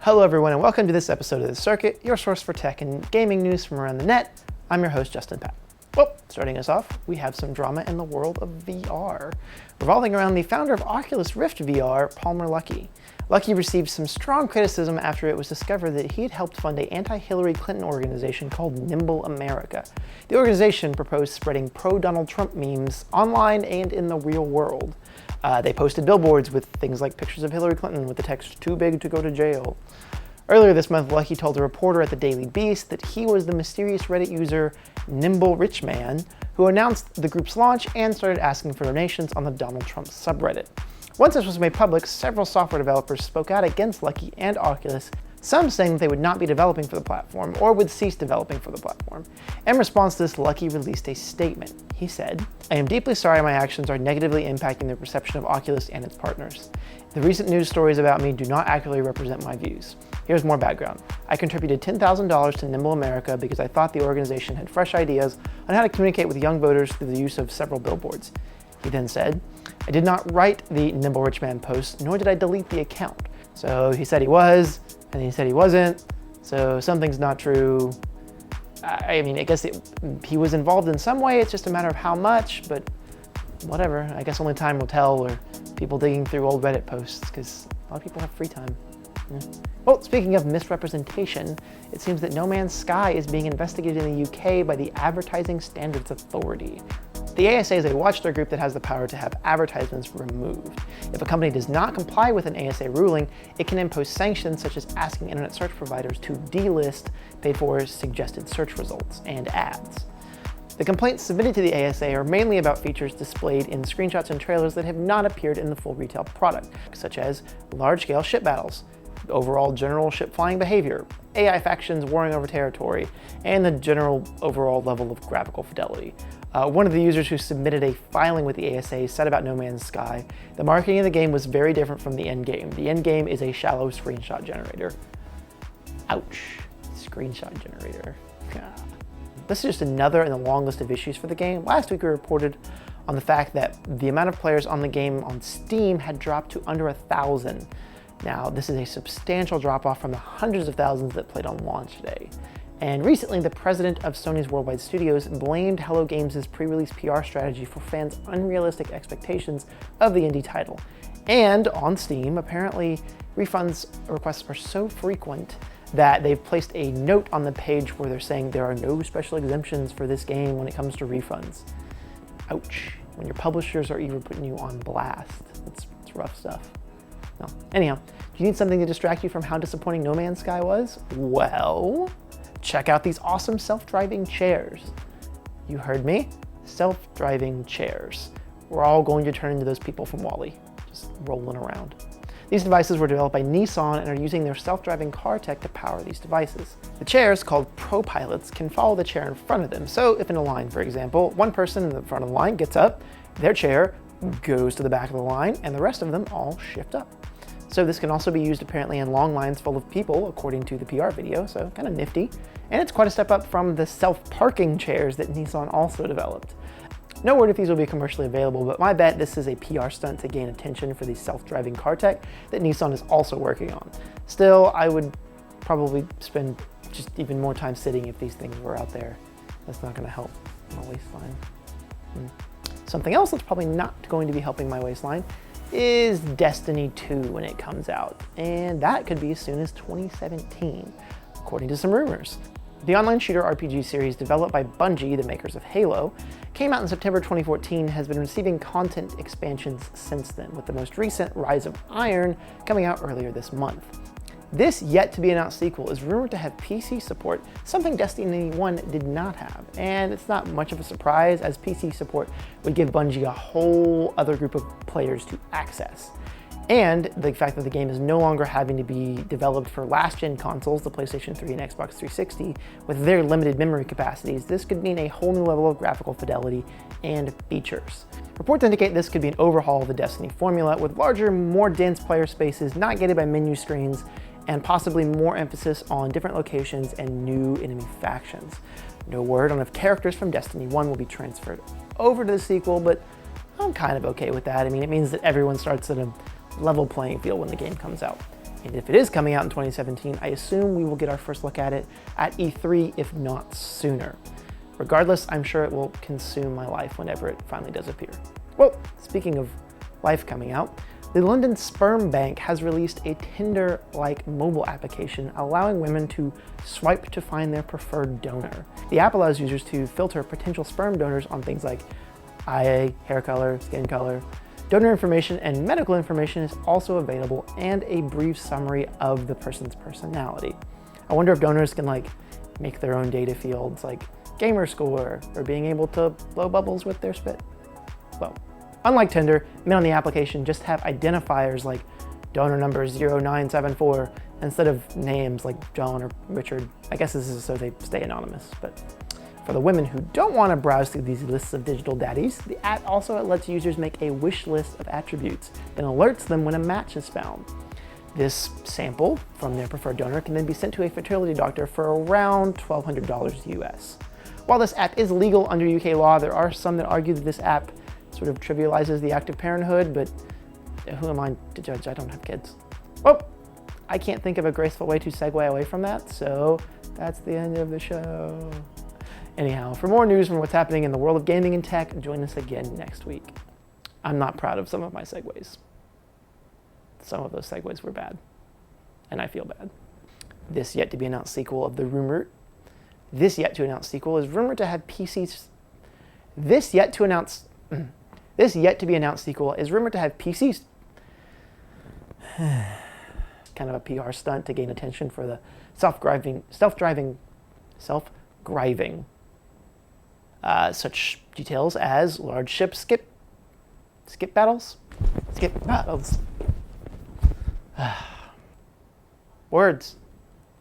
Hello everyone and welcome to this episode of The Circuit, your source for tech and gaming news from around the net. I'm your host, Justin Pat. Well, starting us off, we have some drama in the world of VR, revolving around the founder of Oculus Rift VR, Palmer Luckey. Luckey received some strong criticism after it was discovered that he had helped fund an anti-Hillary Clinton organization called Nimble America. The organization proposed spreading pro-Donald Trump memes online and in the real world. They posted billboards with things like pictures of Hillary Clinton with the text, "Too big to go to jail." Earlier this month, Luckey told a reporter at the Daily Beast that he was the mysterious Reddit user Nimble Rich Man, who announced the group's launch and started asking for donations on the Donald Trump subreddit. Once this was made public, several software developers spoke out against Luckey and Oculus, some saying that they would not be developing for the platform or would cease developing for the platform. In response to this, Luckey released a statement. He said, "I am deeply sorry my actions are negatively impacting the perception of Oculus and its partners. The recent news stories about me do not accurately represent my views. Here's more background. I contributed $10,000 to Nimble America because I thought the organization had fresh ideas on how to communicate with young voters through the use of several billboards." He then said, "I did not write the Nimble Rich Man post, nor did I delete the account." So he said he was, and he said he wasn't, so something's not true. I mean, I guess he was involved in some way, it's just a matter of how much, but whatever. I guess only time will tell, or people digging through old Reddit posts, because a lot of people have free time. Yeah. Well, speaking of misrepresentation, it seems that No Man's Sky is being investigated in the UK by the Advertising Standards Authority. The ASA is a watchdog group that has the power to have advertisements removed. If a company does not comply with an ASA ruling, it can impose sanctions such as asking internet search providers to delist paid-for suggested search results and ads. The complaints submitted to the ASA are mainly about features displayed in screenshots and trailers that have not appeared in the full retail product, such as large-scale ship battles, overall general ship flying behavior, AI factions warring over territory, and the general overall level of graphical fidelity. One of the users who submitted a filing with the ASA said about No Man's Sky, "The marketing of the game was very different from the end game. The end game is a shallow screenshot generator." Ouch. Screenshot generator. This is just another in the long list of issues for the game. Last week we reported on the fact that the amount of players on the game on Steam had dropped to under 1,000. Now, this is a substantial drop-off from the hundreds of thousands that played on launch day. And recently, the president of Sony's Worldwide Studios blamed Hello Games' pre-release PR strategy for fans' unrealistic expectations of the indie title. And on Steam, apparently, refunds requests are so frequent that they've placed a note on the page where they're saying there are no special exemptions for this game when it comes to refunds. Ouch. When your publishers are even putting you on blast. It's rough stuff. No. Anyhow, do you need something to distract you from how disappointing No Man's Sky was? Well, check out these awesome self-driving chairs. You heard me? Self-driving chairs. We're all going to turn into those people from WALL-E, just rolling around. These devices were developed by Nissan and are using their self-driving car tech to power these devices. The chairs, called ProPilots, can follow the chair in front of them. So if in a line, for example, one person in the front of the line gets up, their chair goes to the back of the line, and the rest of them all shift up. So this can also be used apparently in long lines full of people, according to the PR video, so kind of nifty. And it's quite a step up from the self-parking chairs that Nissan also developed. No word if these will be commercially available, but my bet this is a PR stunt to gain attention for the self-driving car tech that Nissan is also working on. Still, I would probably spend just even more time sitting if these things were out there. That's not going to help my waistline. Something else that's probably not going to be helping my waistline is Destiny 2 when it comes out, and that could be as soon as 2017, according to some rumors. The online shooter RPG series developed by Bungie, the makers of Halo, came out in September 2014, has been receiving content expansions since then, with the most recent, Rise of Iron, coming out earlier this month. This yet-to-be-announced sequel is rumored to have PC support, something Destiny 1 did not have, and it's not much of a surprise as PC support would give Bungie a whole other group of players to access. And the fact that the game is no longer having to be developed for last-gen consoles, the PlayStation 3 and Xbox 360, with their limited memory capacities, this could mean a whole new level of graphical fidelity and features. Reports indicate this could be an overhaul of the Destiny formula, with larger, more dense player spaces not gated by menu screens, and possibly more emphasis on different locations and new enemy factions. No word on if characters from Destiny 1 will be transferred over to the sequel, but I'm kind of okay with that. I mean, it means that everyone starts at a level playing field when the game comes out. And if it is coming out in 2017, I assume we will get our first look at it at E3, if not sooner. Regardless, I'm sure it will consume my life whenever it finally does appear. Well, speaking of life coming out, the London Sperm Bank has released a Tinder-like mobile application allowing women to swipe to find their preferred donor. The app allows users to filter potential sperm donors on things like eye, hair color, skin color. Donor information and medical information is also available, and a brief summary of the person's personality. I wonder if donors can make their own data fields like gamer score or being able to blow bubbles with their spit. Well, unlike Tinder, men on the application just have identifiers like donor number 0974 instead of names like John or Richard. I guess this is so they stay anonymous, but for the women who don't want to browse through these lists of digital daddies, the app also lets users make a wish list of attributes and alerts them when a match is found. This sample from their preferred donor can then be sent to a fertility doctor for around $1,200 US. While this app is legal under UK law, there are some that argue that this app sort of trivializes the act of parenthood, but who am I to judge? I don't have kids. Well, I can't think of a graceful way to segue away from that, so that's the end of the show. Anyhow, for more news from what's happening in the world of gaming and tech, join us again next week. I'm not proud of some of my segues. Some of those segues were bad, and I feel bad. This yet to be announced sequel is rumored to have PCs. This yet to be announced sequel is rumored to have PCs. Kind of a PR stunt to gain attention for the self-driving. Such details as large ship skip battles. Words.